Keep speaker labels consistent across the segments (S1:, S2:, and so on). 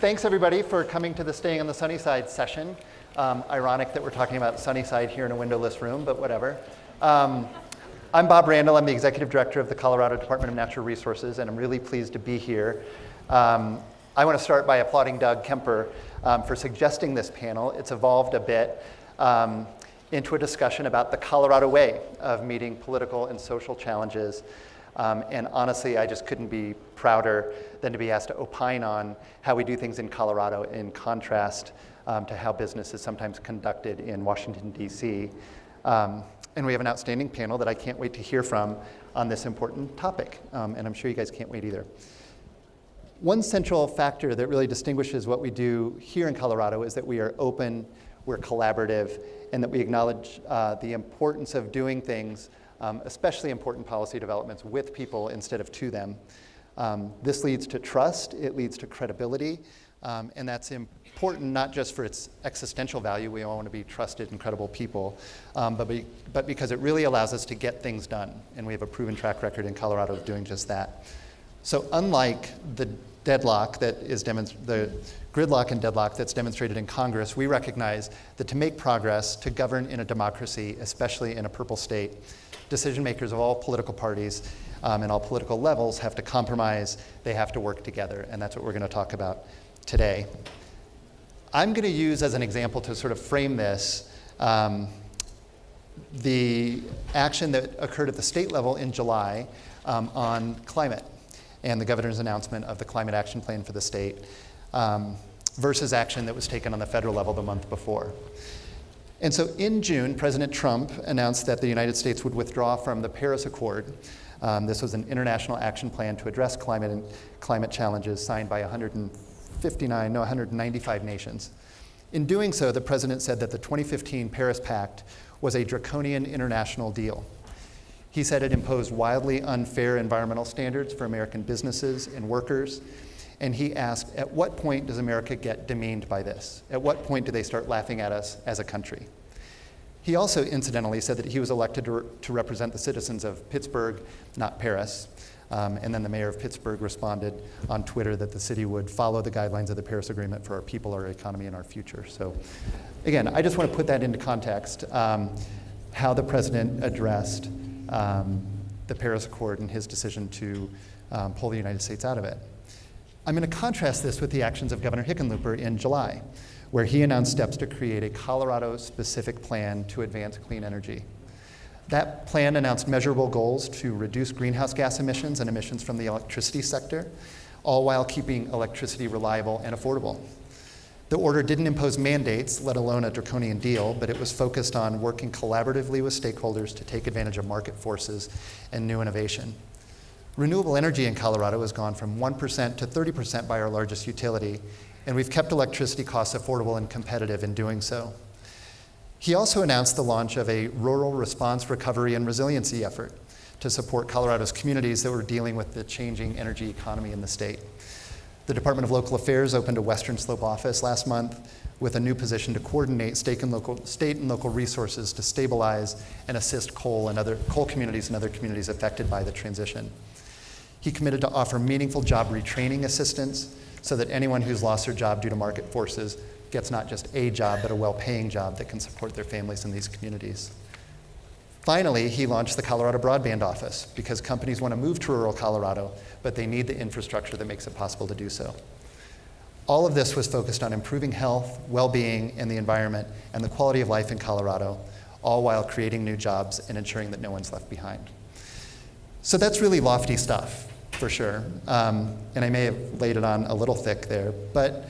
S1: Thanks everybody for coming to the Staying on the Sunny Side session. Ironic that we're talking about Sunnyside here in a windowless room, but whatever. I'm Bob Randall. I'm the Executive Director of the Colorado Department of Natural Resources, and I'm really pleased to be here. I want to start by applauding Doug Kemper for suggesting this panel. It's evolved a bit into a discussion about the Colorado way of meeting political and social challenges. And honestly, I just couldn't be prouder than to be asked to opine on how we do things in Colorado in contrast to how business is sometimes conducted in Washington, D.C. And we have an outstanding panel that I can't wait to hear from on this important topic. And I'm sure you guys can't wait either. One central factor that really distinguishes what we do here in Colorado is that we are open, we're collaborative, and that we acknowledge the importance of doing things, especially important policy developments, with people instead of to them. This leads to trust, it leads to credibility, and that's important not just for its existential value, we all want to be trusted and credible people, but because it really allows us to get things done, and we have a proven track record in Colorado of doing just that. So unlike the deadlock that is the gridlock and deadlock that's demonstrated in Congress, we recognize that to make progress, to govern in a democracy, especially in a purple state, decision makers of all political parties and all political levels have to compromise, they have to work together, and that's what we're going to talk about today. I'm going to use as an example to sort of frame this the action that occurred at the state level in July on climate and the governor's announcement of the climate action plan for the state versus action that was taken on the federal level the month before. And so in June, President Trump announced that the United States would withdraw from the Paris Accord. This was an international action plan to address climate challenges signed by 195 nations. In doing so, the president said that the 2015 Paris Pact was a draconian international deal. He said it imposed wildly unfair environmental standards for American businesses and workers. And he asked, at what point does America get demeaned by this? At what point do they start laughing at us as a country? He also incidentally said that he was elected to represent the citizens of Pittsburgh, not Paris. And then the mayor of Pittsburgh responded on Twitter that the city would follow the guidelines of the Paris Agreement for our people, our economy, and our future. So again, I just want to put that into context, how the president addressed the Paris Accord and his decision to pull the United States out of it. I'm going to contrast this with the actions of Governor Hickenlooper in July, where he announced steps to create a Colorado-specific plan to advance clean energy. That plan announced measurable goals to reduce greenhouse gas emissions and emissions from the electricity sector, all while keeping electricity reliable and affordable. The order didn't impose mandates, let alone a draconian deal, but it was focused on working collaboratively with stakeholders to take advantage of market forces and new innovation. Renewable energy in Colorado has gone from 1% to 30% by our largest utility, and we've kept electricity costs affordable and competitive in doing so. He also announced the launch of a rural response, recovery, and resiliency effort to support Colorado's communities that were dealing with the changing energy economy in the state. The Department of Local Affairs opened a Western Slope office last month with a new position to coordinate state and local resources to stabilize and assist coal communities and other communities affected by the transition. He committed to offer meaningful job retraining assistance so that anyone who's lost their job due to market forces gets not just a job, but a well-paying job that can support their families in these communities. Finally, he launched the Colorado Broadband Office because companies want to move to rural Colorado, but they need the infrastructure that makes it possible to do so. All of this was focused on improving health, well-being, and the environment, and the quality of life in Colorado, all while creating new jobs and ensuring that no one's left behind. So that's really lofty stuff, for sure. And I may have laid it on a little thick there, but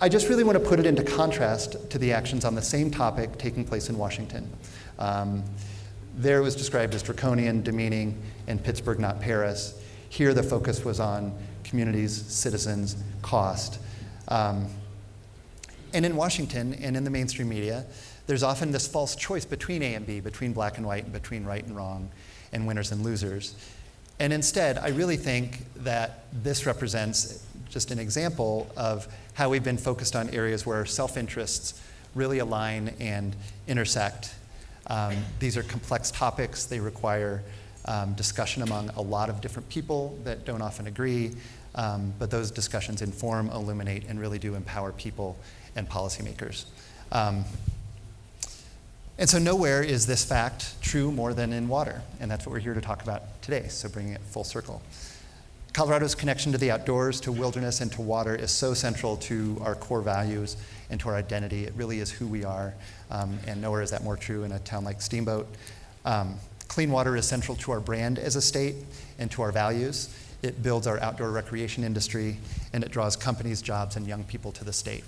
S1: I just really want to put it into contrast to the actions on the same topic taking place in Washington. There it was described as draconian, demeaning, and Pittsburgh, not Paris. Here the focus was on communities, citizens, cost. And in Washington and in the mainstream media, there's often this false choice between A and B, between black and white, and between right and wrong, and winners and losers. And instead, I really think that this represents just an example of how we've been focused on areas where self-interests really align and intersect. These are complex topics. They require discussion among a lot of different people that don't often agree. but those discussions inform, illuminate, and really do empower people and policymakers. And so nowhere is this fact true more than in water, and that's what we're here to talk about today, so bringing it full circle. Colorado's connection to the outdoors, to wilderness, and to water is so central to our core values and to our identity. It really is who we are, and nowhere is that more true in a town like Steamboat. Clean water is central to our brand as a state and to our values. It builds our outdoor recreation industry, and it draws companies, jobs, and young people to the state.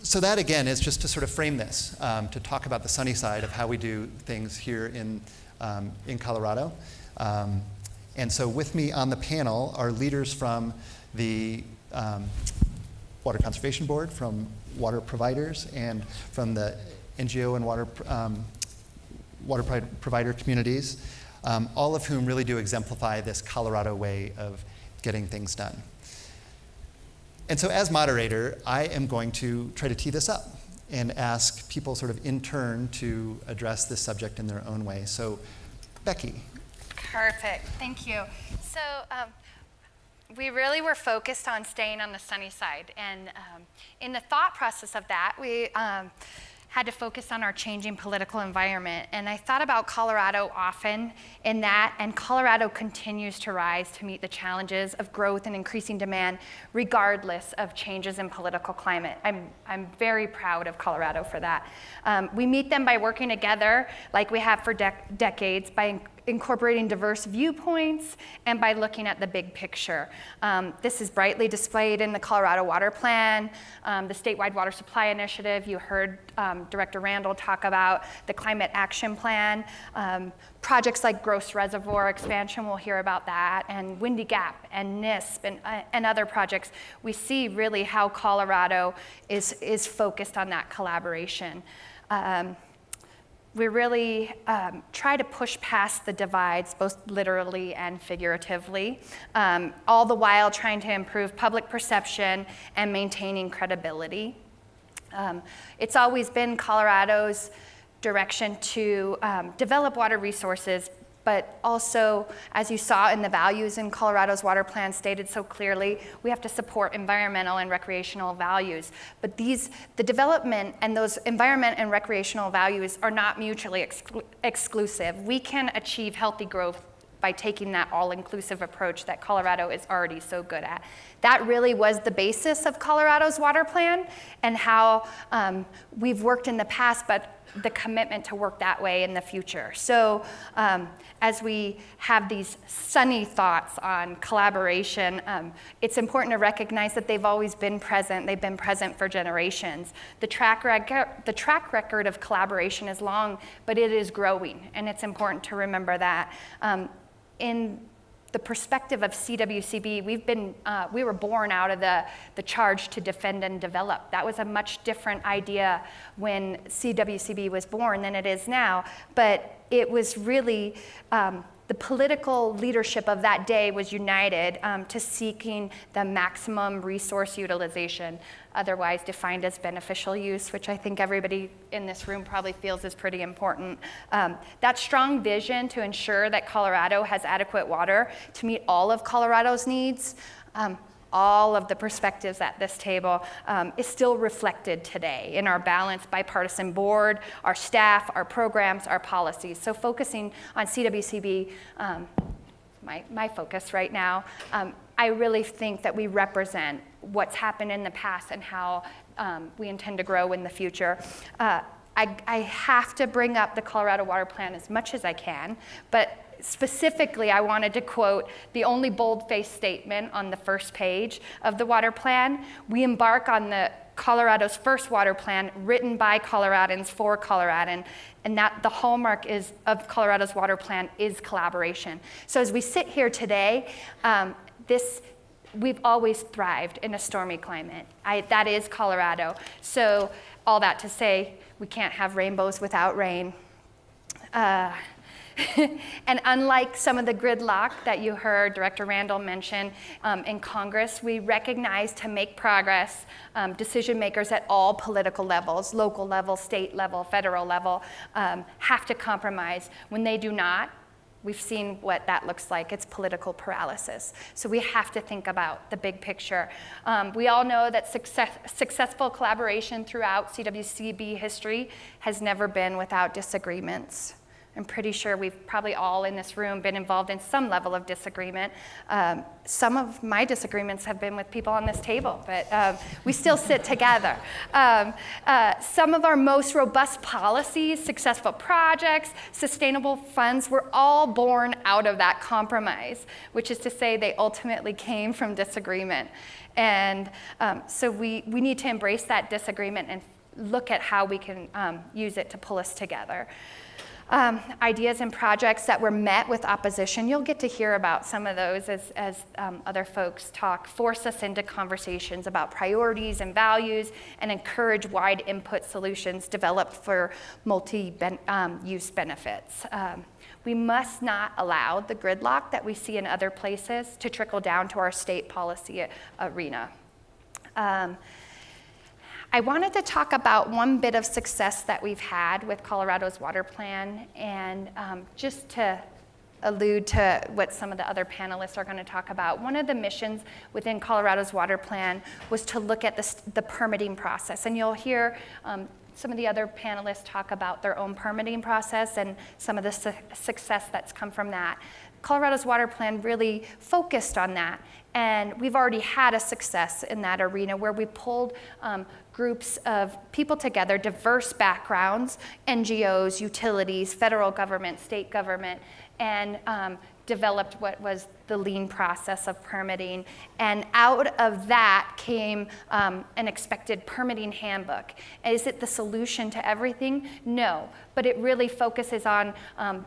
S1: So that, again, is just to sort of frame this, to talk about the sunny side of how we do things here in Colorado. And so with me on the panel are leaders from the Water Conservation Board, from water providers, and from the NGO and water provider communities, all of whom really do exemplify this Colorado way of getting things done. And so as moderator, I am going to try to tee this up and ask people sort of in turn to address this subject in their own way. So, Becky.
S2: Perfect, thank you. So we really were focused on staying on the sunny side. And in the thought process of that, we had to focus on our changing political environment. And I thought about Colorado often in that, and Colorado continues to rise to meet the challenges of growth and increasing demand, regardless of changes in political climate. I'm very proud of Colorado for that. We meet them by working together, like we have for decades, by incorporating diverse viewpoints and by looking at the big picture. This is brightly displayed in the Colorado Water Plan, the Statewide Water Supply Initiative. You heard Director Randall talk about the Climate Action Plan. Projects like Gross Reservoir expansion, we'll hear about that, and Windy Gap and NISP and other projects. We see really how Colorado is focused on that collaboration. We really try to push past the divides, both literally and figuratively, all the while trying to improve public perception and maintaining credibility. It's always been Colorado's direction to develop water resources, but also, as you saw in the values in Colorado's water plan stated so clearly, we have to support environmental and recreational values. But the development and those environment and recreational values are not mutually exclusive. We can achieve healthy growth by taking that all-inclusive approach that Colorado is already so good at. That really was the basis of Colorado's water plan and how we've worked in the past, but the commitment to work that way in the future. So as we have these sunny thoughts on collaboration, it's important to recognize that they've always been present. They've been present for generations. The track record of collaboration is long, but it is growing, and it's important to remember that. In the perspective of CWCB, we were born out of the charge to defend and develop. That was a much different idea when CWCB was born than it is now, but it was really, the political leadership of that day was united to seeking the maximum resource utilization, otherwise defined as beneficial use, which I think everybody in this room probably feels is pretty important. That strong vision to ensure that Colorado has adequate water to meet all of Colorado's needs, all of the perspectives at this table is still reflected today in our balanced bipartisan board, our staff, our programs, our policies. So focusing on CWCB, my focus right now, I really think that we represent what's happened in the past and how we intend to grow in the future. I have to bring up the Colorado Water Plan as much as I can, but specifically, I wanted to quote the only bold-faced statement on the first page of the water plan. We embark on Colorado's first water plan written by Coloradans for Coloradan, and that the hallmark of Colorado's water plan is collaboration. So as we sit here today, we've always thrived in a stormy climate. That is Colorado. So all that to say, we can't have rainbows without rain. And unlike some of the gridlock that you heard Director Randall mention in Congress, we recognize to make progress, decision makers at all political levels, local level, state level, federal level, have to compromise. When they do not, We've seen what that looks like. It's political paralysis. So we have to think about the big picture. We all know that successful collaboration throughout CWCB history has never been without disagreements. I'm pretty sure we've probably all in this room been involved in some level of disagreement. Some of my disagreements have been with people on this table, but we still sit together. Some of our most robust policies, successful projects, sustainable funds were all born out of that compromise, which is to say they ultimately came from disagreement. And so we need to embrace that disagreement and look at how we can use it to pull us together. Ideas and projects that were met with opposition, you'll get to hear about some of those as other folks talk, force us into conversations about priorities and values and encourage wide input solutions developed for multi-use benefits. We must not allow the gridlock that we see in other places to trickle down to our state policy arena. I wanted to talk about one bit of success that we've had with Colorado's water plan, and just to allude to what some of the other panelists are going to talk about. One of the missions within Colorado's water plan was to look at the permitting process, and you'll hear some of the other panelists talk about their own permitting process and some of the success that's come from that. Colorado's water plan really focused on that, and we've already had a success in that arena where we pulled groups of people together, diverse backgrounds, NGOs, utilities, federal government, state government, and developed what was the lean process of permitting. And out of that came an expected permitting handbook. Is it the solution to everything? No, but it really focuses on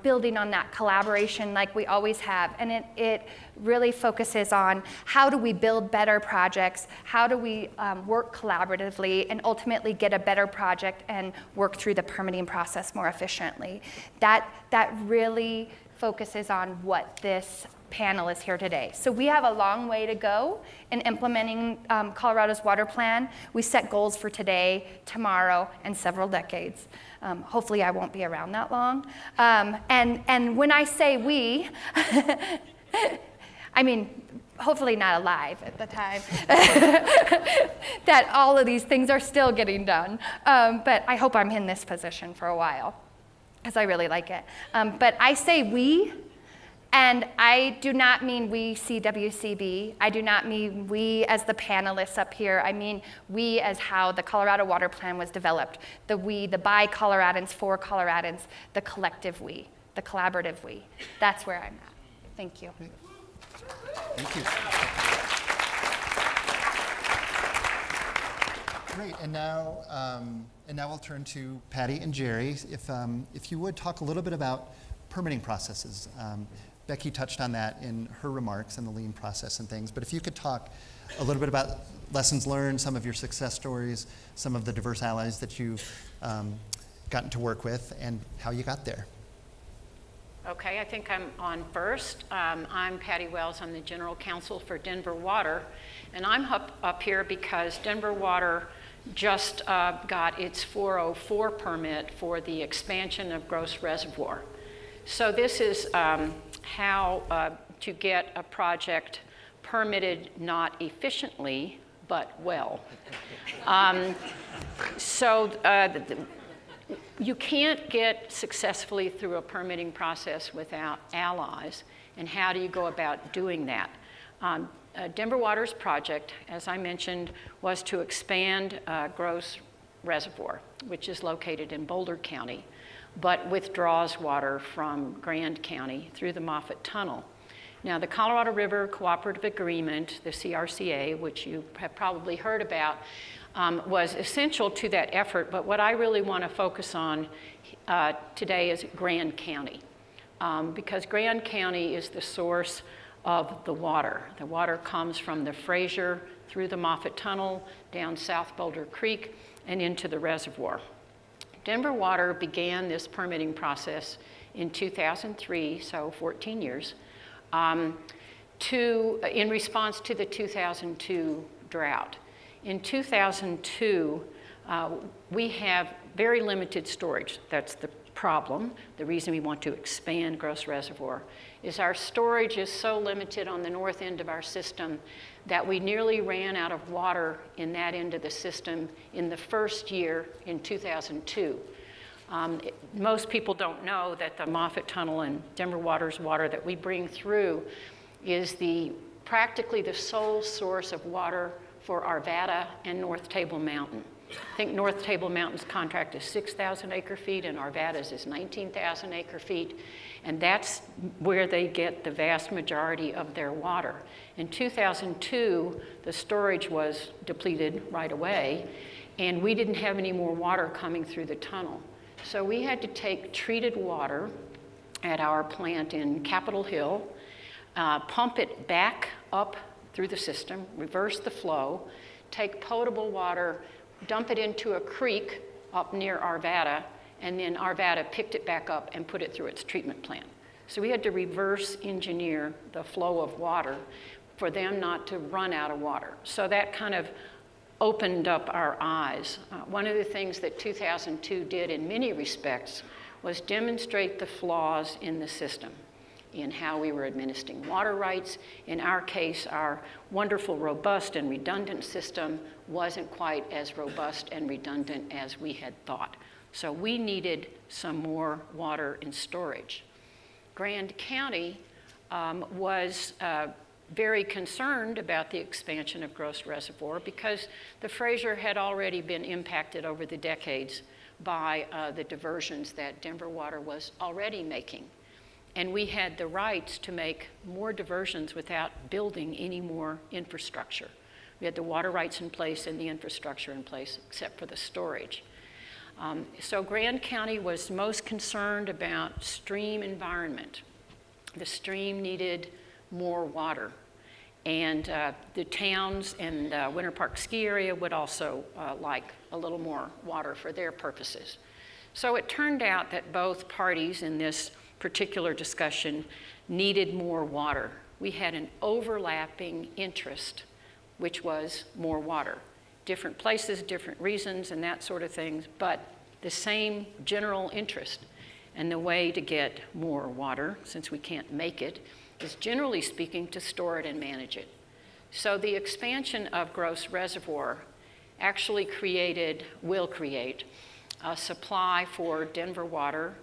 S2: building on that collaboration like we always have. And it really focuses on how do we build better projects, how do we work collaboratively and ultimately get a better project and work through the permitting process more efficiently. That really focuses on what this panel is here today. So we have a long way to go in implementing Colorado's water plan. We set goals for today, tomorrow, and several decades. Hopefully I won't be around that long. And when I say we, I mean, hopefully not alive at the time, that all of these things are still getting done. But I hope I'm in this position for a while, because I really like it. But I say we, and I do not mean we CWCB. I do not mean we as the panelists up here. I mean we as how the Colorado Water Plan was developed. The we, the by Coloradans, for Coloradans, the collective we, the collaborative we. That's where I'm at. Thank you.
S1: Thank you. Great, and now we'll turn to Patty and Jerry. If you would talk a little bit about permitting processes. Becky touched on that in her remarks and the lean process and things, but if you could talk a little bit about lessons learned, some of your success stories, some of the diverse allies that you've gotten to work with, and how you got there.
S3: Okay, I think I'm on first. I'm Patty Wells. I'm the General Counsel for Denver Water, and I'm up here because Denver Water just got its 404 permit for the expansion of Gross Reservoir. So this is how to get a project permitted not efficiently, but well. You can't get successfully through a permitting process without allies, and how do you go about doing that? Denver Water's project, as I mentioned, was to expand Gross Reservoir, which is located in Boulder County, but withdraws water from Grand County through the Moffett Tunnel. Now, the Colorado River Cooperative Agreement, the CRCA, which you have probably heard about, was essential to that effort, but what I really want to focus on today is Grand County, because Grand County is the source of the water. The water comes from the Fraser through the Moffett Tunnel, down South Boulder Creek, and into the reservoir. Denver Water began this permitting process in 2003, so 14 years, in response to the 2002 drought. In 2002, we have very limited storage. That's the problem, the reason we want to expand Gross Reservoir, is our storage is so limited on the north end of our system that we nearly ran out of water in that end of the system in the first year in 2002. Most people don't know that the Moffett Tunnel and Denver Water's water that we bring through is practically the sole source of water for Arvada and North Table Mountain. I think North Table Mountain's contract is 6,000 acre feet and Arvada's is 19,000 acre feet. And that's where they get the vast majority of their water. In 2002, the storage was depleted right away, and we didn't have any more water coming through the tunnel. So we had to take treated water at our plant in Capitol Hill, pump it back up through the system, reverse the flow, take potable water, dump it into a creek up near Arvada, and then Arvada picked it back up and put it through its treatment plant. So we had to reverse engineer the flow of water for them not to run out of water. So that kind of opened up our eyes. One of the things that 2002 did in many respects was demonstrate the flaws in the system, in how we were administering water rights. In our case, our wonderful, robust, and redundant system wasn't quite as robust and redundant as we had thought. So we needed some more water in storage. Grand County was very concerned about the expansion of Gross Reservoir because the Fraser had already been impacted over the decades by the diversions that Denver Water was already making. And we had the rights to make more diversions without building any more infrastructure. We had the water rights in place and the infrastructure in place, except for the storage. So Grand County was most concerned about stream environment. The stream needed more water. And the towns and Winter Park ski area would also like a little more water for their purposes. So it turned out that both parties in this particular discussion needed more water. We had an overlapping interest, which was more water. Different places, different reasons, and that sort of things, but the same general interest. And the way to get more water, since we can't make it, is generally speaking to store it and manage it. So the expansion of Gross Reservoir actually will create a supply for Denver Water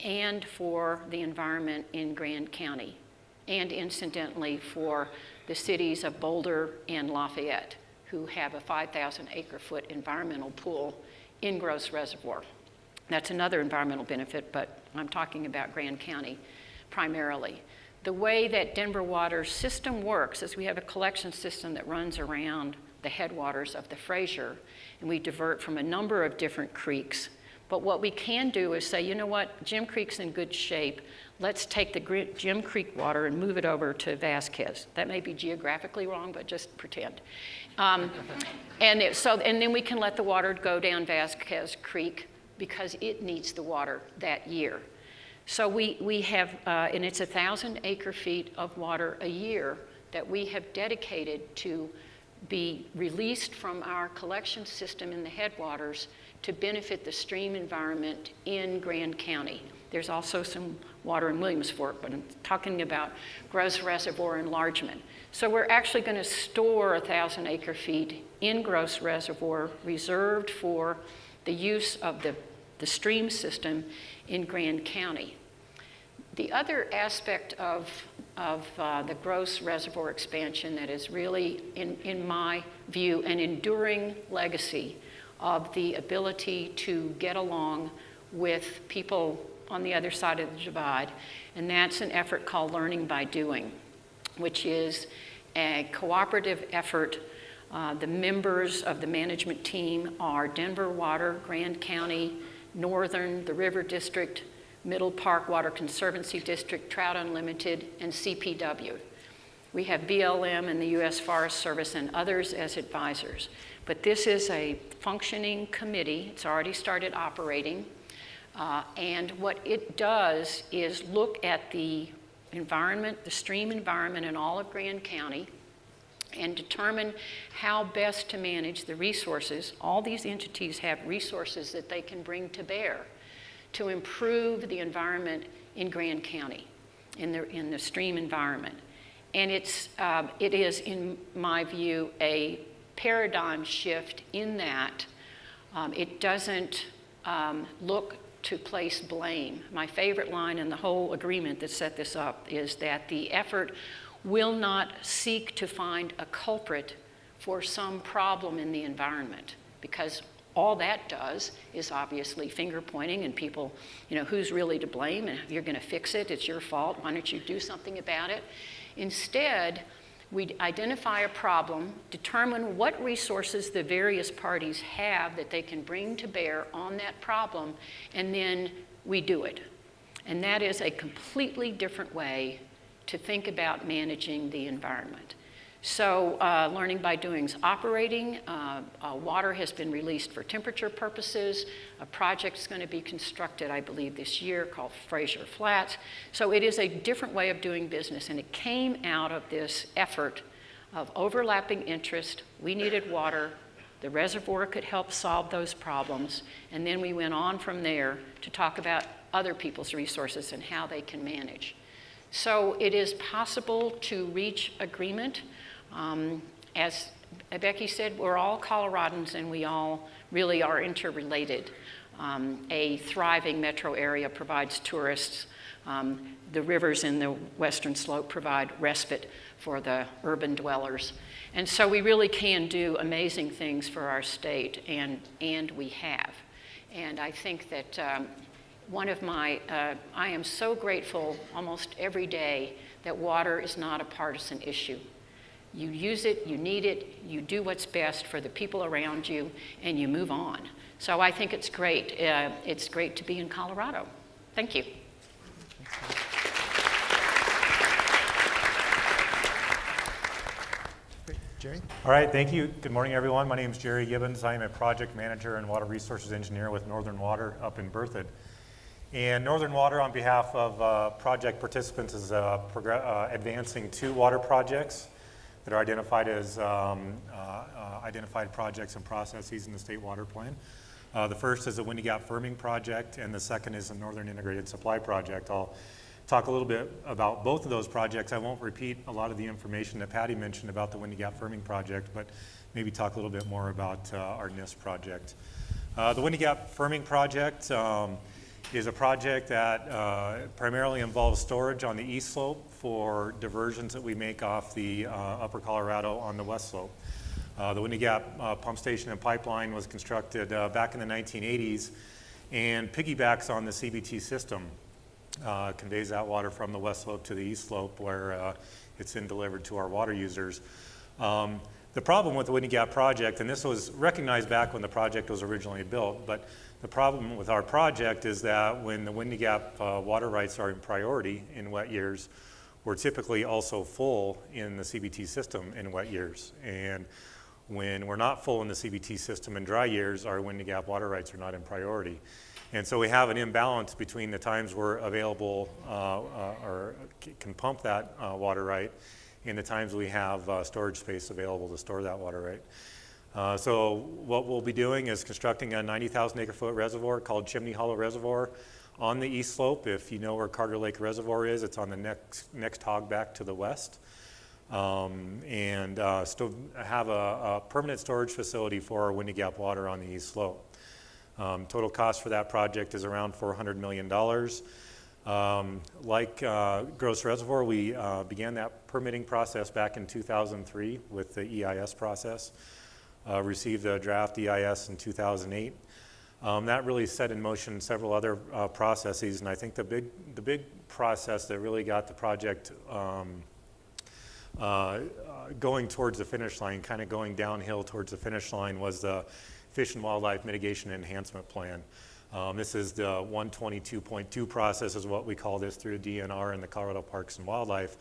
S3: and for the environment in Grand County, and incidentally for the cities of Boulder and Lafayette, who have a 5,000 acre foot environmental pool in Gross Reservoir. That's another environmental benefit, but I'm talking about Grand County primarily. The way that Denver Water's system works is we have a collection system that runs around the headwaters of the Fraser, and we divert from a number of different creeks. But what we can do is say, you know what, Jim Creek's in good shape. Let's take the Jim Creek water and move it over to Vasquez. That may be geographically wrong, but just pretend. And then we can let the water go down Vasquez Creek because it needs the water that year. So we have, and it's 1,000 acre feet of water a year that we have dedicated to be released from our collection system in the headwaters to benefit the stream environment in Grand County. There's also some water in Williams Fork, but I'm talking about Gross Reservoir enlargement. So we're actually going to store 1,000 acre feet in Gross Reservoir reserved for the use of the stream system in Grand County. The other aspect of the Gross Reservoir expansion that is really, in my view, an enduring legacy of the ability to get along with people on the other side of the divide, and that's an effort called Learning by Doing, which is a cooperative effort. The members of the management team are Denver Water, Grand County, Northern, the River District, Middle Park Water Conservancy District, Trout Unlimited, and CPW. We have BLM and the U.S. Forest Service and others as advisors. But this is a functioning committee. It's already started operating. And what it does is look at the environment, the stream environment in all of Grand County, and determine how best to manage the resources. All these entities have resources that they can bring to bear to improve the environment in Grand County, in the stream environment. And it is, in my view, a paradigm shift in that it doesn't look to place blame. My favorite line in the whole agreement that set this up is that the effort will not seek to find a culprit for some problem in the environment, because all that does is obviously finger pointing and people, who's really to blame, and you're going to fix it, it's your fault, why don't you do something about it? Instead, we identify a problem, determine what resources the various parties have that they can bring to bear on that problem, and then we do it. And that is a completely different way to think about managing the environment. So learning by doing is operating. Water has been released for temperature purposes. A project is going to be constructed, I believe, this year called Fraser Flats. So it is a different way of doing business, and it came out of this effort of overlapping interest. We needed water. The reservoir could help solve those problems, and then we went on from there to talk about other people's resources and how they can manage. So it is possible to reach agreement. As Becky said, we're all Coloradans and we all really are interrelated. A thriving metro area provides tourists. The rivers in the Western Slope provide respite for the urban dwellers. And so we really can do amazing things for our state, and we have. And I think that I am so grateful almost every day that water is not a partisan issue. You use it, you need it, you do what's best for the people around you, and you move on. So I think it's great. It's great to be in Colorado. Thank you.
S1: Great. Jerry?
S4: All right, thank you. Good morning, everyone. My name is Jerry Gibbons. I am a project manager and water resources engineer with Northern Water up in Berthoud. And Northern Water, on behalf of project participants, is advancing 2 water projects that are identified as identified projects and processes in the State Water Plan. The first is the Windy Gap Firming Project, and the second is the Northern Integrated Supply Project. I'll talk a little bit about both of those projects. I won't repeat a lot of the information that Patty mentioned about the Windy Gap Firming Project, but maybe talk a little bit more about our NIST project. The Windy Gap Firming Project is a project that primarily involves storage on the east slope for diversions that we make off the upper Colorado on the west slope. The Windy Gap pump station and pipeline was constructed back in the 1980s and piggybacks on the CBT system, conveys that water from the west slope to the east slope where it's then delivered to our water users. The problem with the Windy Gap project, and this was recognized back when the project was originally built, but the problem with our project is that when the Windy Gap water rights are in priority in wet years, we're typically also full in the CBT system in wet years. And when we're not full in the CBT system in dry years, our Windy Gap water rights are not in priority. And so we have an imbalance between the times we're available or can pump that water right and the times we have storage space available to store that water right. So what we'll be doing is constructing a 90,000 acre foot reservoir called Chimney Hollow Reservoir on the east slope. If you know where Carter Lake Reservoir is, it's on the next hog back to the west. And still have a permanent storage facility for our Windy Gap water on the east slope. Total cost for that project is around $400 million. Like Gross Reservoir, we began that permitting process back in 2003 with the EIS process. Received a draft EIS in 2008. That really set in motion several other processes, and I think the big process that really got the project going towards the finish line, kind of going downhill towards the finish line, was the Fish and Wildlife Mitigation Enhancement Plan. This is the 122.2 process is what we call this through DNR and the Colorado Parks and Wildlife.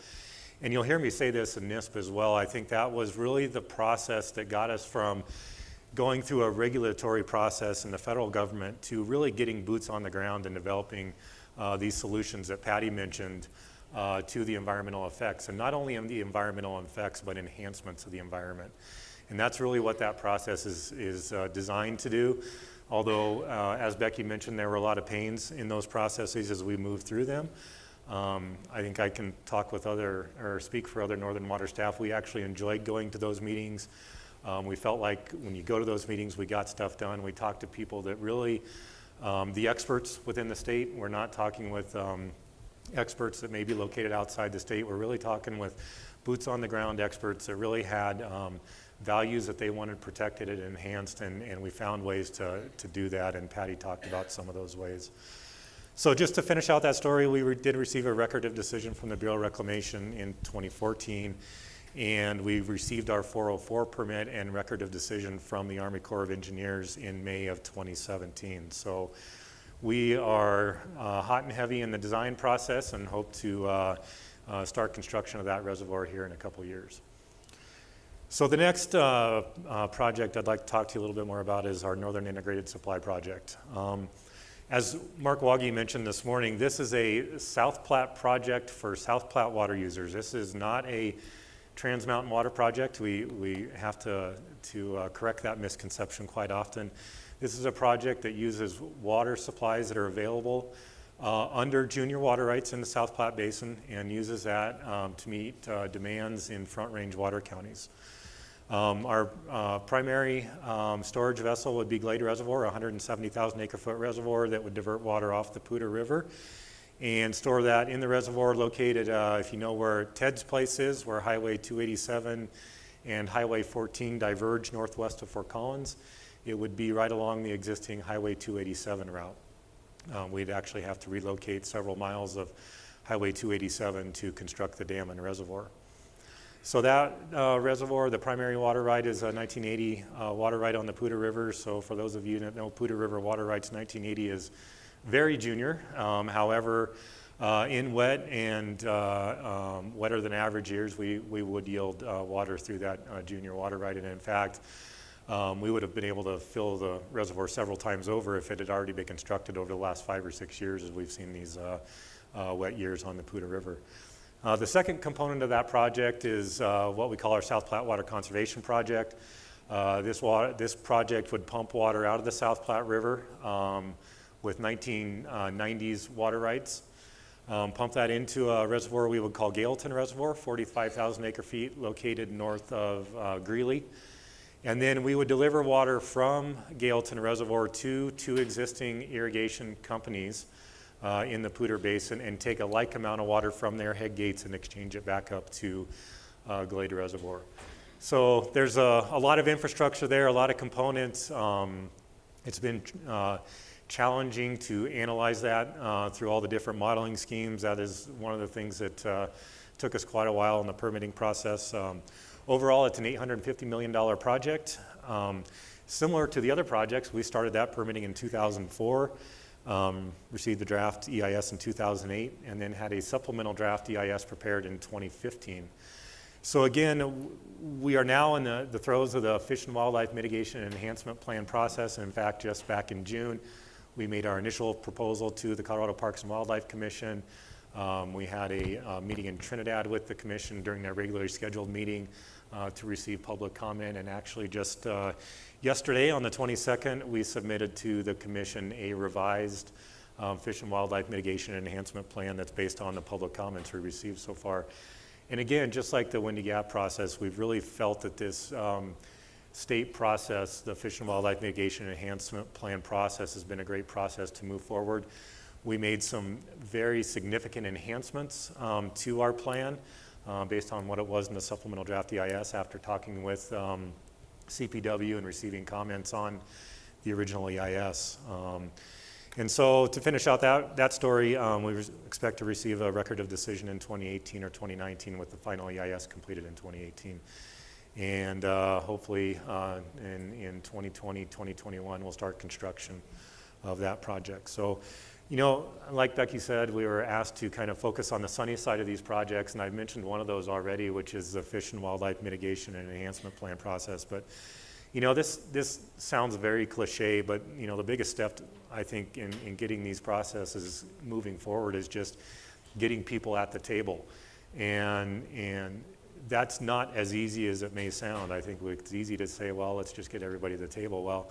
S4: And you'll hear me say this in NISP as well. I think that was really the process that got us from going through a regulatory process in the federal government to really getting boots on the ground and developing these solutions that Patty mentioned to the environmental effects. And not only in the environmental effects, but enhancements of the environment. And that's really what that process is designed to do. although, as Becky mentioned, there were a lot of pains in those processes as we moved through them. I think I can talk with or speak for other Northern Water staff. We actually enjoyed going to those meetings. We felt like when you go to those meetings, we got stuff done. We talked to people that really, the experts within the state. We're not talking with experts that may be located outside the state. We're really talking with boots on the ground experts that really had values that they wanted protected and enhanced, and we found ways to do that, and Patty talked about some of those ways. So just to finish out that story, we did receive a record of decision from the Bureau of Reclamation in 2014, and we received our 404 permit and record of decision from the Army Corps of Engineers in May of 2017. So we are hot and heavy in the design process and hope to start construction of that reservoir here in a couple years. So the next project I'd like to talk to you a little bit more about is our Northern Integrated Supply Project. As Mark Waggy mentioned this morning, this is a South Platte project for South Platte water users. This is not a Trans Mountain Water project. We have to correct that misconception quite often. This is a project that uses water supplies that are available under junior water rights in the South Platte Basin and uses that to meet demands in Front Range water counties. Our primary storage vessel would be Glade Reservoir, a 170,000 acre foot reservoir that would divert water off the Poudre River and store that in the reservoir located, if you know where Ted's place is, where Highway 287 and Highway 14 diverge northwest of Fort Collins. It would be right along the existing Highway 287 route. We'd actually have to relocate several miles of Highway 287 to construct the dam and reservoir. So that reservoir, the primary water right, is a 1980 water right on the Poudre River. So for those of you that know Poudre River water rights, 1980 is very junior. However, in wet and wetter than average years, we would yield water through that junior water right. And in fact, we would have been able to fill the reservoir several times over if it had already been constructed over the last 5 or 6 years, as we've seen these wet years on the Poudre River. The second component of that project is what we call our South Platte Water Conservation Project. This project would pump water out of the South Platte River with 1990s water rights, pump that into a reservoir we would call Gailton Reservoir, 45,000 acre feet located north of Greeley. And then we would deliver water from Gailton Reservoir to 2 existing irrigation companies in the Poudre Basin and take a like amount of water from their head gates and exchange it back up to Glade Reservoir. So there's a lot of infrastructure there, a lot of components. It's been challenging to analyze that through all the different modeling schemes. That is one of the things that took us quite a while in the permitting process. Overall, it's an $850 million project. Similar to the other projects, we started that permitting in 2004. Received the draft EIS in 2008, and then had a supplemental draft EIS prepared in 2015. So again, we are now in the throes of the Fish and Wildlife Mitigation and Enhancement Plan process. And in fact, just back in June, we made our initial proposal to the Colorado Parks and Wildlife Commission. We had a meeting in Trinidad with the commission during their regularly scheduled meeting to receive public comment, and actually just yesterday on the 22nd, we submitted to the commission a revised Fish and Wildlife Mitigation and Enhancement Plan that's based on the public comments we received so far. And again, just like the Windy Gap process, we've really felt that this state process, the Fish and Wildlife Mitigation and Enhancement Plan process, has been a great process to move forward. We made some very significant enhancements to our plan based on what it was in the supplemental draft EIS after talking with CPW and receiving comments on the original EIS. And so to finish out that story, we expect to receive a record of decision in 2018 or 2019 with the final EIS completed in 2018. And hopefully in 2020, 2021, we'll start construction of that project. So, you know, like Becky said, we were asked to kind of focus on the sunny side of these projects, and I've mentioned one of those already, which is the Fish and Wildlife Mitigation and Enhancement Plan process. But, you know, this sounds very cliche, but, you know, the biggest step, I think, in getting these processes moving forward is just getting people at the table. And that's not as easy as it may sound. I think it's easy to say, well, let's just get everybody at the table. Well,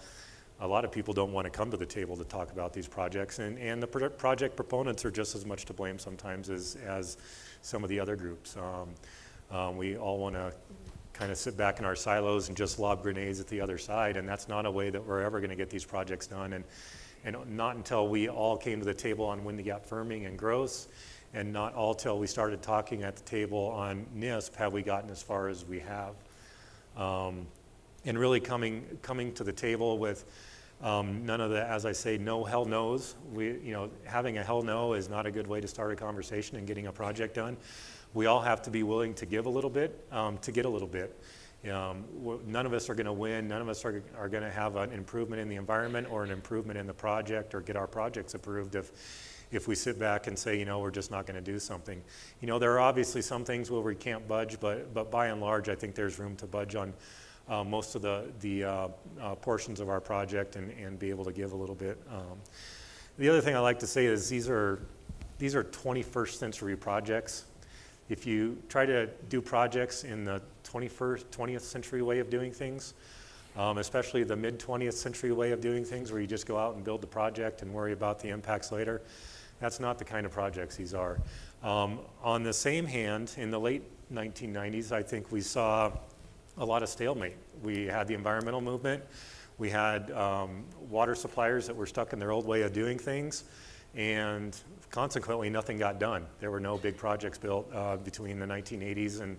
S4: a lot of people don't want to come to the table to talk about these projects, and the project proponents are just as much to blame sometimes as some of the other groups. We all want to kind of sit back in our silos and just lob grenades at the other side, and that's not a way that we're ever going to get these projects done. And not until we all came to the table on Windy Gap firming and gross, and not all till we started talking at the table on NISP have we gotten as far as we have. And really coming to the table with none of the, as I say, no hell no's. Having a hell no is not a good way to start a conversation and getting a project done. We all have to be willing to give a little bit to get a little bit. None of us are going to win. None of us are going to have an improvement in the environment or an improvement in the project or get our projects approved if we sit back and say, we're just not going to do something. There are obviously some things where we can't budge, but by and large, I think there's room to budge on most of the portions of our project and be able to give a little bit. The other thing I like to say is these are 21st century projects. If you try to do projects in the 20th century way of doing things, especially the mid-20th century way of doing things where you just go out and build the project and worry about the impacts later, that's not the kind of projects these are. On the same hand, in the late 1990s, I think we saw a lot of stalemate. We had the environmental movement. We had water suppliers that were stuck in their old way of doing things, and consequently, nothing got done. There were no big projects built between the 1980s and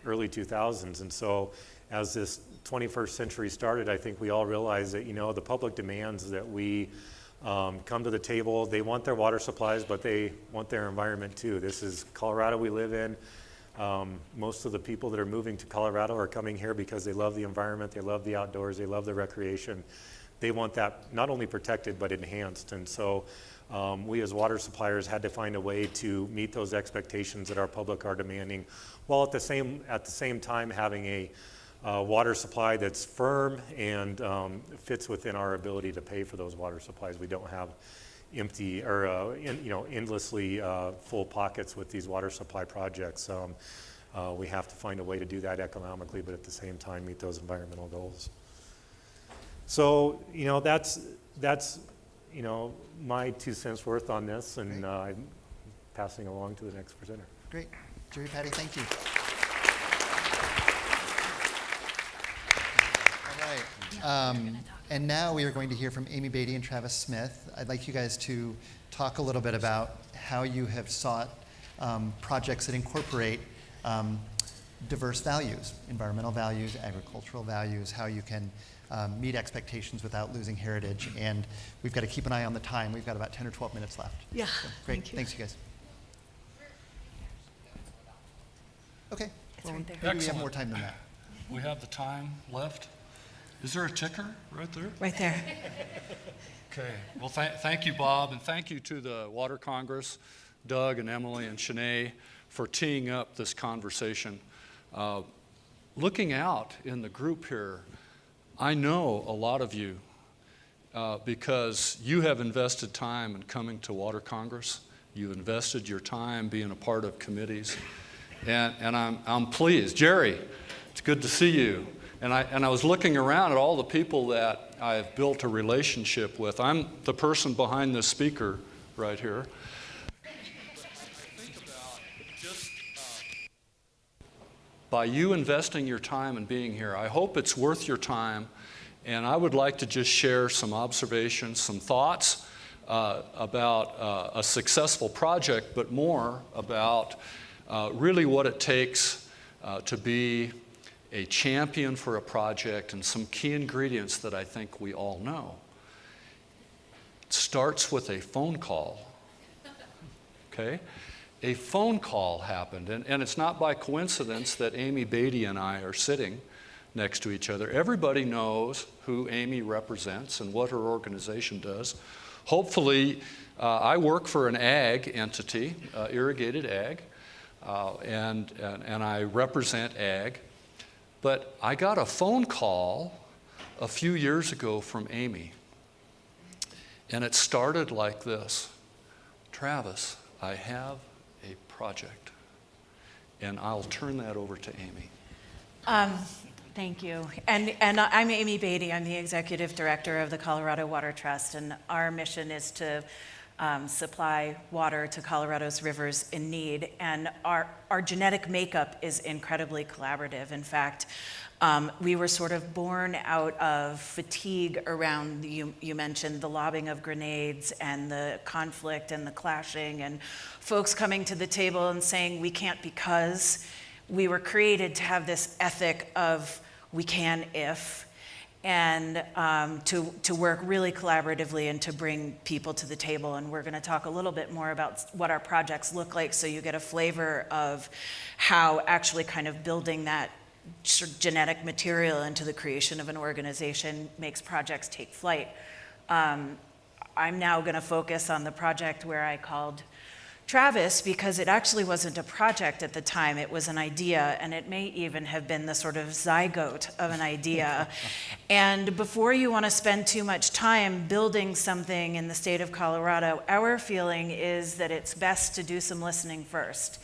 S4: early 2000s. And so as this 21st century started, I think we all realized that, the public demands that we come to the table. They want their water supplies, but they want their environment too. This is Colorado we live in. Most of the people that are moving to Colorado are coming here because they love the environment, they love the outdoors, they love the recreation. They want that not only protected, but enhanced. And so we as water suppliers had to find a way to meet those expectations that our public are demanding, while at the same time having a water supply that's firm and fits within our ability to pay for those water supplies. We don't have empty or endlessly full pockets with these water supply projects. We have to find a way to do that economically, but at the same time meet those environmental goals. So that's my 2 cents worth on this, and I'm passing along to the next presenter.
S1: Great. Jerry, Patty, thank you. All right. And now we are going to hear from Amy Beatty and Travis Smith. I'd like you guys to talk a little bit about how you have sought projects that incorporate diverse values, environmental values, agricultural values, how you can meet expectations without losing heritage. And we've got to keep an eye on the time. We've got about 10 or 12 minutes left.
S5: Yeah,
S1: So, great.
S5: thank you.
S1: Thanks, you guys. Okay.
S5: It's right there.
S1: Maybe we have
S6: Excellent.
S1: more time than that.
S6: We have the time left. Is there a ticker right there?
S5: Right there.
S6: Okay. Well, thank you, Bob, and thank you to the Water Congress, Doug and Emily and Shanae, for teeing up this conversation. Looking out in the group here, I know a lot of you because you have invested time in coming to Water Congress. You invested your time being a part of committees, and I'm pleased. Jerry, it's good to see you. And I was looking around at all the people that I've built a relationship with. I'm the person behind this speaker right here. Think about just by you investing your time and being here, I hope it's worth your time. And I would like to just share some observations, some thoughts about a successful project, but more about really what it takes to be a champion for a project, and some key ingredients that I think we all know. It starts with a phone call, okay? A phone call happened, and it's not by coincidence that Amy Beatty and I are sitting next to each other. Everybody knows who Amy represents and what her organization does. Hopefully, I work for an ag entity, irrigated ag, and I represent ag. But I got a phone call a few years ago from Amy, and it started like this: Travis, I have a project. And I'll turn that over to Amy.
S5: Thank you. And I'm Amy Beatty. I'm the executive director of the Colorado Water Trust, and our mission is to supply water to Colorado's rivers in need. And our genetic makeup is incredibly collaborative. In fact, we were sort of born out of fatigue around, you mentioned the lobbing of grenades and the conflict and the clashing and folks coming to the table and saying we can't because we were created to have this ethic of we can if, and to work really collaboratively and to bring people to the table. And we're going to talk a little bit more about what our projects look like so you get a flavor of how actually kind of building that genetic material into the creation of an organization makes projects take flight. I'm now going to focus on the project where I called Travis, because it actually wasn't a project at the time, it was an idea, and it may even have been the sort of zygote of an idea. And before you want to spend too much time building something in the state of Colorado, our feeling is that it's best to do some listening first,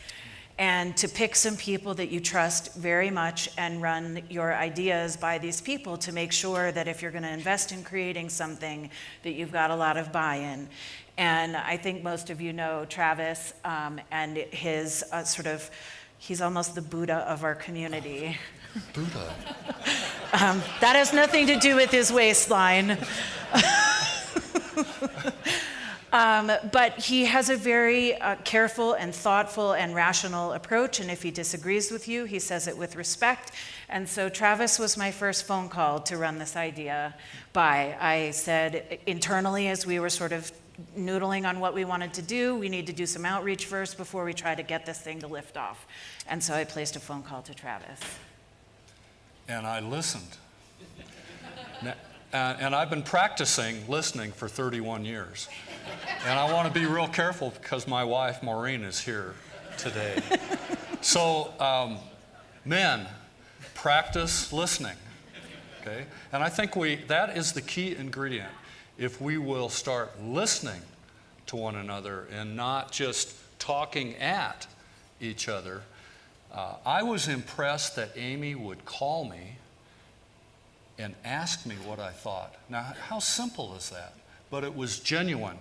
S5: and to pick some people that you trust very much and run your ideas by these people to make sure that if you're going to invest in creating something, that you've got a lot of buy-in. And I think most of you know Travis and his he's almost the Buddha of our community.
S6: Buddha.
S5: That has nothing to do with his waistline. But he has a very careful and thoughtful and rational approach, and if he disagrees with you, he says it with respect. And so Travis was my first phone call to run this idea by. I said internally, as we were sort of noodling on what we wanted to do, we need to do some outreach first before we try to get this thing to lift off. And so I placed a phone call to Travis.
S6: And I listened. And I've been practicing listening for 31 years. And I want to be real careful because my wife, Maureen, is here today. So, men, practice listening, okay? And I think that is the key ingredient. If we will start listening to one another and not just talking at each other. I was impressed that Amy would call me and ask me what I thought. Now, how simple is that? But it was genuine.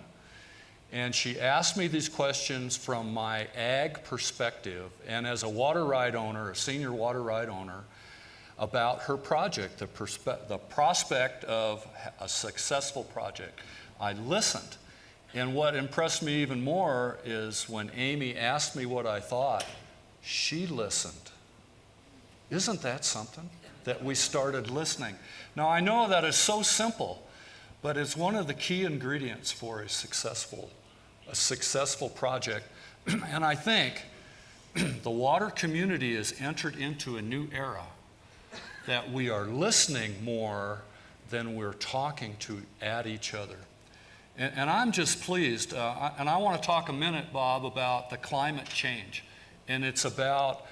S6: And she asked me these questions from my ag perspective, and as a water right owner, a senior water right owner, about her project, the prospect of a successful project. I listened. And what impressed me even more is when Amy asked me what I thought, she listened. Isn't that something? That we started listening. Now, I know that is so simple, but it's one of the key ingredients for a successful project. And I think the water community has entered into a new era, that we are listening more than we're talking at each other. And I'm just pleased, and I want to talk a minute, Bob, about the climate change. And it's about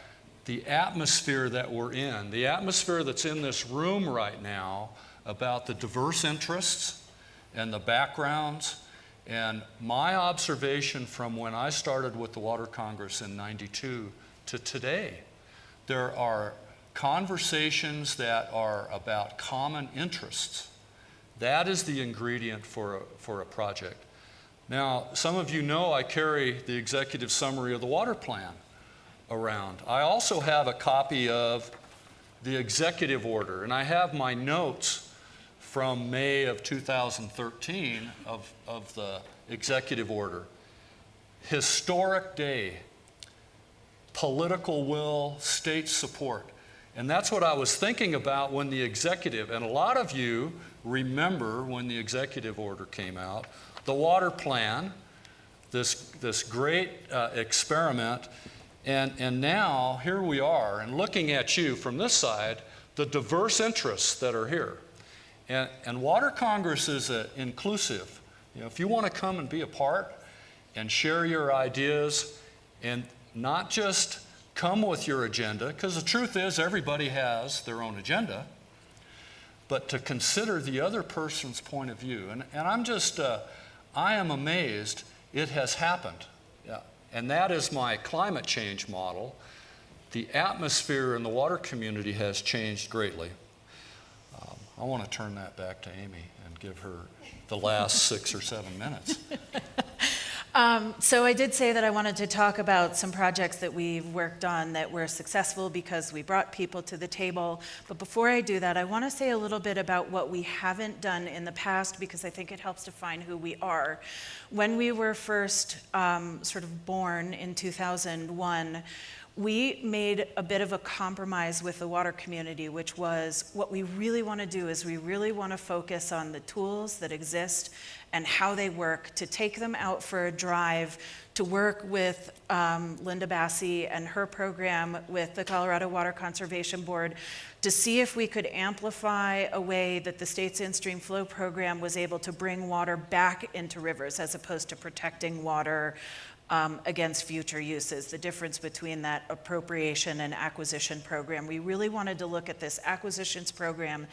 S6: the atmosphere that we're in, the atmosphere that's in this room right now, about the diverse interests and the backgrounds. And my observation from when I started with the Water Congress in '92 to today, there are conversations that are about common interests. That is the ingredient for a project. Now, some of you know I carry the executive summary of the water plan around. I also have a copy of the executive order, and I have my notes from May of 2013 of the executive order. Historic day, political will, state support. And that's what I was thinking about when the executive, and a lot of you remember when the executive order came out, the water plan, this great experiment, and now here we are, and looking at you from this side, the diverse interests that are here. And Water Congress is inclusive. You know, if you want to come and be a part and share your ideas and not just come with your agenda, because the truth is everybody has their own agenda, but to consider the other person's point of view. And I'm just, I am amazed it has happened. Yeah. And that is my climate change model. the atmosphere in the water community has changed greatly. I want to turn that back to Amy and give her the last 6 or 7 minutes.
S5: So I did say that I wanted to talk about some projects that we've worked on that were successful because we brought people to the table. But before I do that, I want to say a little bit about what we haven't done in the past because I think it helps define who we are. When we were first sort of born in 2001, we made a bit of a compromise with the water community, which was what we really want to do is we really want to focus on the tools that exist and how they work, to take them out for a drive, to work with Linda Bassi and her program with the Colorado Water Conservation Board to see if we could amplify a way that the state's in-stream flow program was able to bring water back into rivers as opposed to protecting water against future uses, the difference between that appropriation and acquisition program. We really wanted to look at this acquisitions program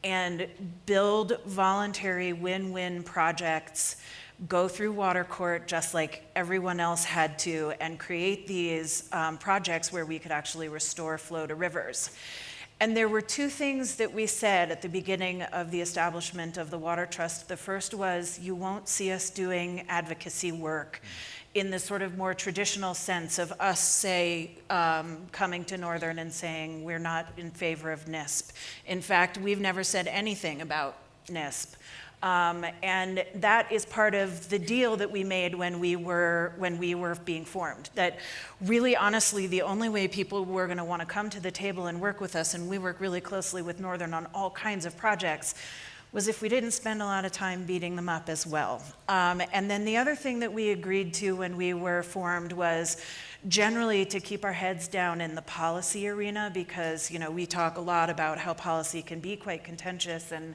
S5: and build voluntary win-win projects, go through water court just like everyone else had to, and create these projects where we could actually restore flow to rivers. And there were two things that we said at the beginning of the establishment of the Water Trust. The first was, you won't see us doing advocacy work in the sort of more traditional sense of us, say, coming to Northern and saying we're not in favor of NISP. In fact, we've never said anything about NISP. And that is part of the deal that we made when we were being formed. That really, honestly, the only way people were going to want to come to the table and work with us, and we work really closely with Northern on all kinds of projects, was if we didn't spend a lot of time beating them up as well. And then the other thing that we agreed to when we were formed was generally to keep our heads down in the policy arena, because we talk a lot about how policy can be quite contentious. And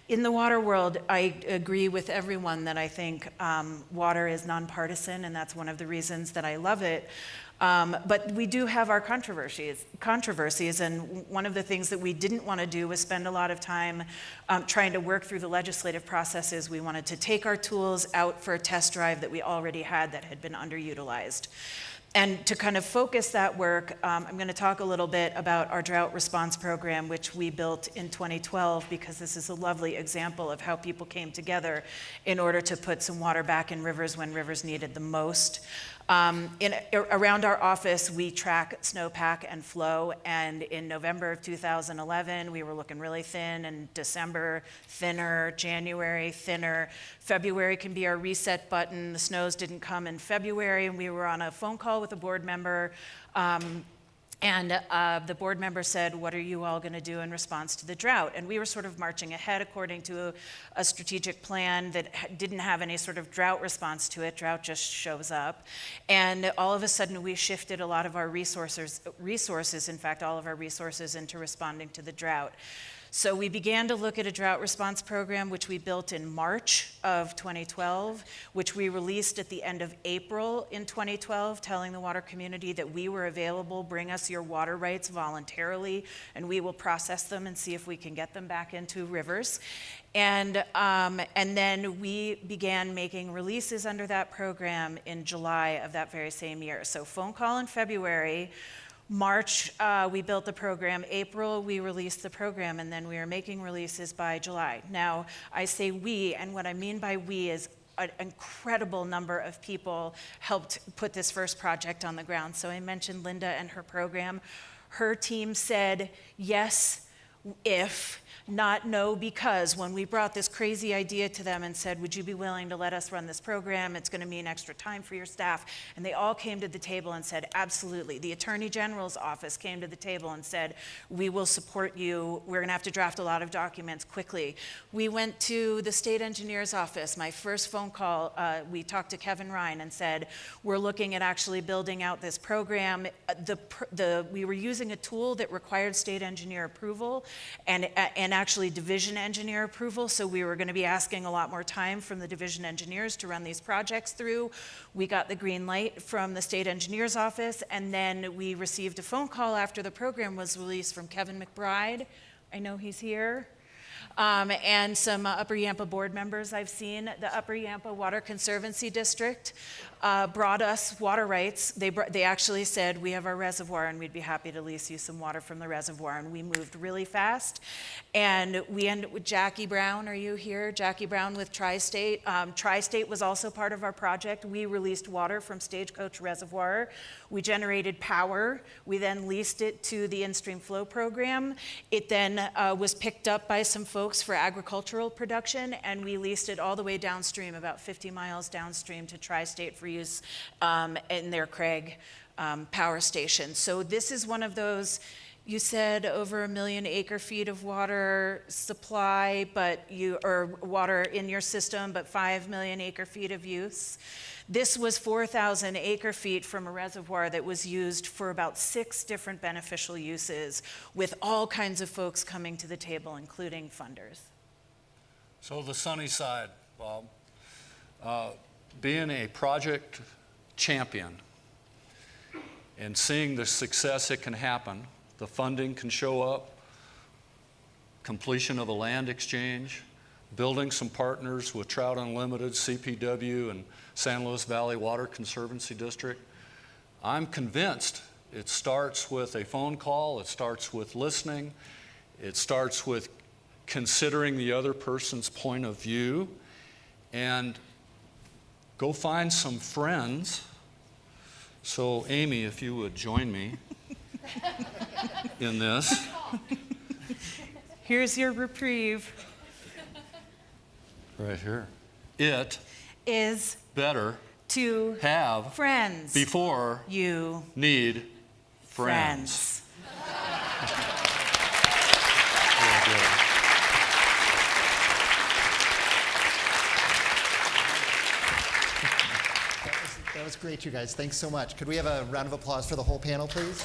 S5: in the water world, I agree with everyone that I think water is nonpartisan, and that's one of the reasons that I love it. But we do have our controversies, and one of the things that we didn't want to do was spend a lot of time trying to work through the legislative processes. We wanted to take our tools out for a test drive that we already had that had been underutilized. And to kind of focus that work, I'm going to talk a little bit about our drought response program, which we built in 2012, because this is a lovely example of how people came together in order to put some water back in rivers when rivers needed the most. Around our office, we track snowpack and flow, and in November of 2011, we were looking really thin, and December, thinner, January, thinner. February can be our reset button. The snows didn't come in February, and we were on a phone call with a board member, and the board member said, what are you all going to do in response to the drought? And we were sort of marching ahead according to a strategic plan that didn't have any sort of drought response to it. Drought just shows up. And all of a sudden, we shifted a lot of our resources, in fact, all of our resources into responding to the drought. So we began to look at a drought response program, which we built in March of 2012, which we released at the end of April in 2012, telling the water community that we were available, bring us your water rights voluntarily, and we will process them and see if we can get them back into rivers. And then we began making releases under that program in July of that very same year. So phone call in February. March, we built the program. April, we released the program, and then we are making releases by July. Now, I say we, and what I mean by we is an incredible number of people helped put this first project on the ground. So I mentioned Linda and her program. Her team said yes, if, not no, because when we brought this crazy idea to them and said, would you be willing to let us run this program? It's going to mean extra time for your staff. And they all came to the table and said, absolutely. The Attorney General's office came to the table and said, we will support you. We're going to have to draft a lot of documents quickly. We went to the state engineer's office. My first phone call, we talked to Kevin Ryan and said, we're looking at actually building out this program. We were using a tool that required state engineer approval and actually division engineer approval, so we were going to be asking a lot more time from the division engineers to run these projects through. We got the green light from the state engineer's office, and then we received a phone call after the program was released from Kevin McBride. I know he's here. And some Upper Yampa board members I've seen. The Upper Yampa Water Conservancy District brought us water rights. They actually said, we have our reservoir and we'd be happy to lease you some water from the reservoir. And we moved really fast. And we ended with Jackie Brown. Are you here? Jackie Brown with Tri-State. Tri-State was also part of our project. We released water from Stagecoach Reservoir. We generated power. We then leased it to the in-stream flow program. It then was picked up by some folks for agricultural production, and we leased it all the way downstream, about 50 miles downstream, to Tri-State for use in their Craig power station. So this is one of those, you said over 1 million acre feet of water supply, or water in your system, but 5 million acre feet of use. This was 4,000 acre feet from a reservoir that was used for about 6 different beneficial uses, with all kinds of folks coming to the table, including funders.
S6: So the sunny side, Bob. Being a project champion and seeing the success it can happen, the funding can show up, completion of a land exchange, building some partners with Trout Unlimited, CPW, and San Luis Valley Water Conservancy District. I'm convinced it starts with a phone call, it starts with listening, it starts with considering the other person's point of view, and go find some friends. So Amy, if you would join me in this.
S5: Here's your reprieve.
S6: Right here. It
S5: Is
S6: better
S5: to
S6: have
S5: friends.
S6: before
S5: You
S6: need friends. Very good.
S1: That was great, you guys. Thanks so much. Could we have a round of applause for the whole panel, please?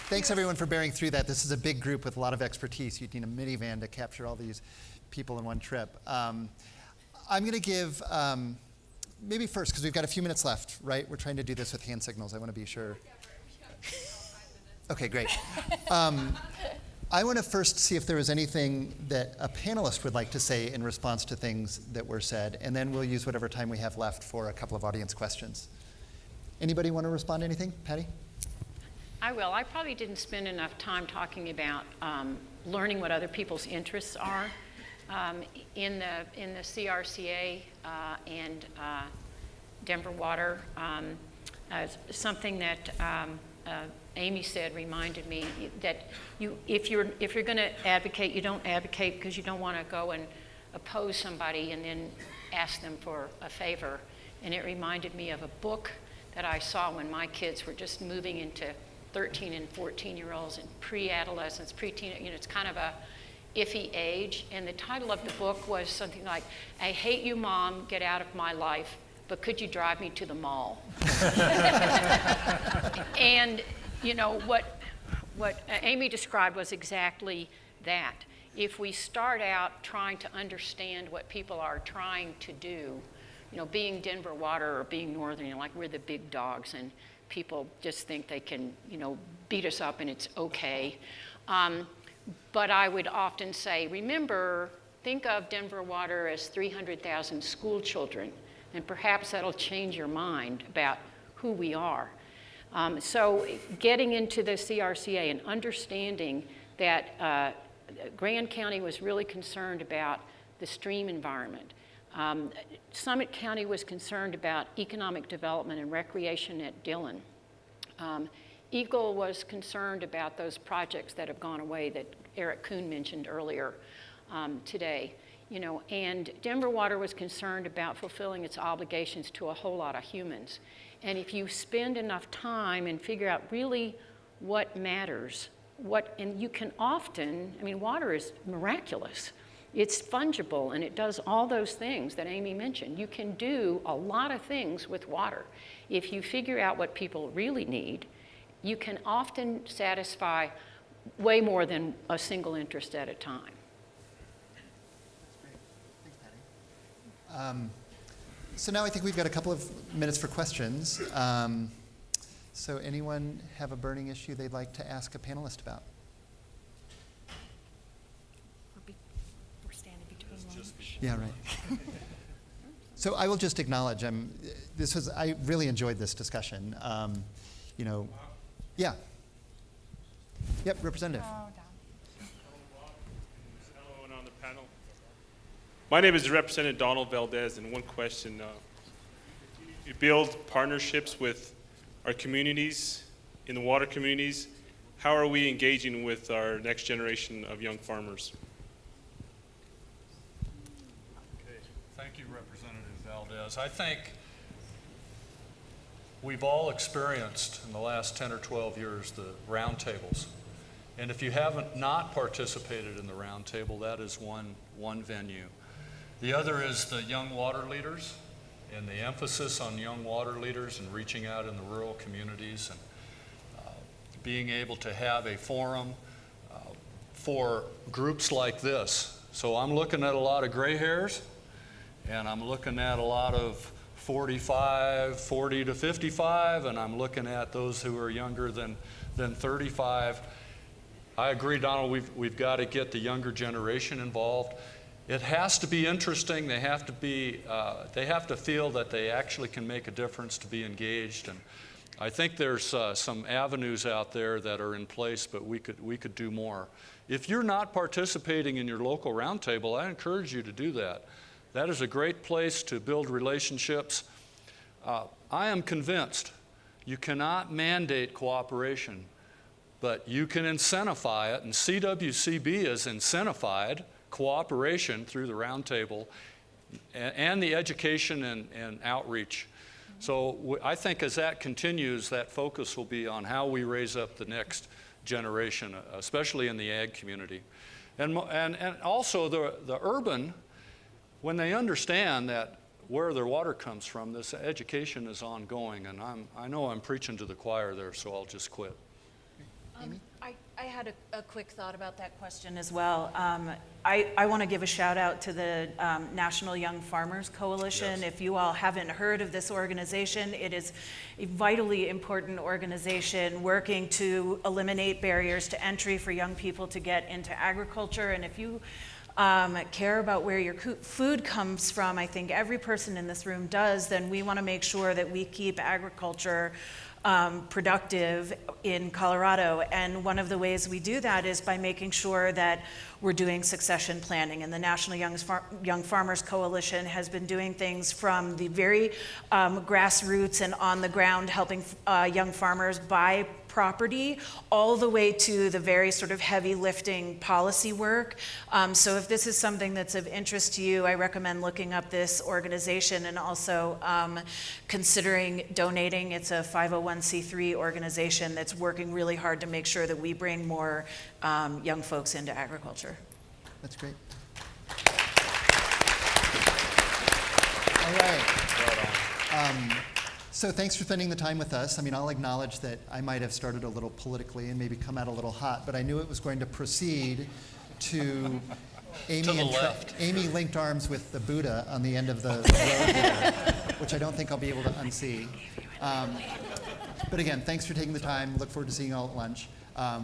S1: Thanks everyone for bearing through that. This is a big group with a lot of expertise. You'd need a minivan to capture all these people in one trip. I'm going to give, maybe first, because we've got a few minutes left, right? We're trying to do this with hand signals. I want to be sure. Okay, great. I want to first see if there was anything that a panelist would like to say in response to things that were said, and then we'll use whatever time we have left for a couple of audience questions. Anybody want to respond to anything? Patty?
S3: I will. I probably didn't spend enough time talking about learning what other people's interests are. In the CRCA and Denver Water, something that Amy said reminded me that if you're going to advocate, you don't advocate because you don't want to go and oppose somebody and then ask them for a favor. And it reminded me of a book that I saw when my kids were just moving into 13 and 14-year-olds and pre-adolescents, pre-teen. It's kind of a iffy age. And the title of the book was something like, "I hate you, Mom, get out of my life, but could you drive me to the mall?" And what Amy described was exactly that. If we start out trying to understand what people are trying to do, being Denver Water or being Northern, like we're the big dogs and people just think they can, beat us up and it's okay. But I would often say, remember, think of Denver Water as 300,000 school children, and perhaps that'll change your mind about who we are. So getting into the CRCA and understanding that Grand County was really concerned about the stream environment. Summit County was concerned about economic development and recreation at Dillon. Eagle was concerned about those projects that have gone away that Eric Kuhn mentioned earlier today. And Denver Water was concerned about fulfilling its obligations to a whole lot of humans. And if you spend enough time and figure out really what matters, and you can often, water is miraculous. It's fungible and it does all those things that Amy mentioned. You can do a lot of things with water. If you figure out what people really need, you can often satisfy way more than a single interest at a time.
S1: That's great. Thanks, Patty. So now I think we've got a couple of minutes for questions. So anyone have a burning issue they'd like to ask a panelist about? Yeah, right. So I will just acknowledge, I really enjoyed this discussion. Yeah. Yep, Representative.
S7: Hello, and on the panel. My name is Representative Donald Valdez, and one question. You build partnerships with our communities, in the water communities. How are we engaging with our next generation of young farmers?
S6: Okay. Thank you, Representative Valdez. I think we've all experienced in the last 10 or 12 years the roundtables. And if you haven't not participated in the roundtable, that is one venue. The other is the young water leaders, and the emphasis on young water leaders and reaching out in the rural communities and being able to have a forum for groups like this. So I'm looking at a lot of gray hairs, and I'm looking at a lot of 40 to 55, and I'm looking at those who are younger than 35. I agree, Donald, we've got to get the younger generation involved. It has to be interesting. They have to feel that they actually can make a difference to be engaged. And I think there's some avenues out there that are in place, but we could do more. If you're not participating in your local roundtable, I encourage you to do that. That is a great place to build relationships. I am convinced you cannot mandate cooperation, but you can incentivize it, and CWCB has incentivized cooperation through the roundtable and the education and outreach. So I think as that continues, that focus will be on how we raise up the next generation, especially in the ag community. And also the urban, when they understand that where their water comes from, this education is ongoing. And I know I'm preaching to the choir there, so I'll just quit.
S5: I had a quick thought about that question as well. I want to give a shout out to the National Young Farmers Coalition.
S6: Yes.
S5: If you all haven't heard of this organization, it is a vitally important organization working to eliminate barriers to entry for young people to get into agriculture. And if you care about where your food comes from, I think every person in this room does, then we want to make sure that we keep agriculture productive in Colorado. And one of the ways we do that is by making sure that we're doing succession planning. And the National Young Farmers Coalition has been doing things from the very grassroots and on the ground, helping young farmers buy property, all the way to the very sort of heavy lifting policy work. So if this is something that's of interest to you, I recommend looking up this organization and also considering donating. It's a 501c3 organization that's working really hard to make sure that we bring more young folks into agriculture.
S1: That's great. All right. So thanks for spending the time with us. I mean, I'll acknowledge that I might have started a little politically and maybe come out a little hot, but I knew it was going to proceed to Amy linked arms with the Buddha on the end of the road there, which I don't think I'll be able to unsee. But again, thanks for taking the time. Look forward to seeing you all at lunch.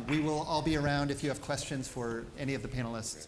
S1: We will all be around if you have questions for any of the panelists.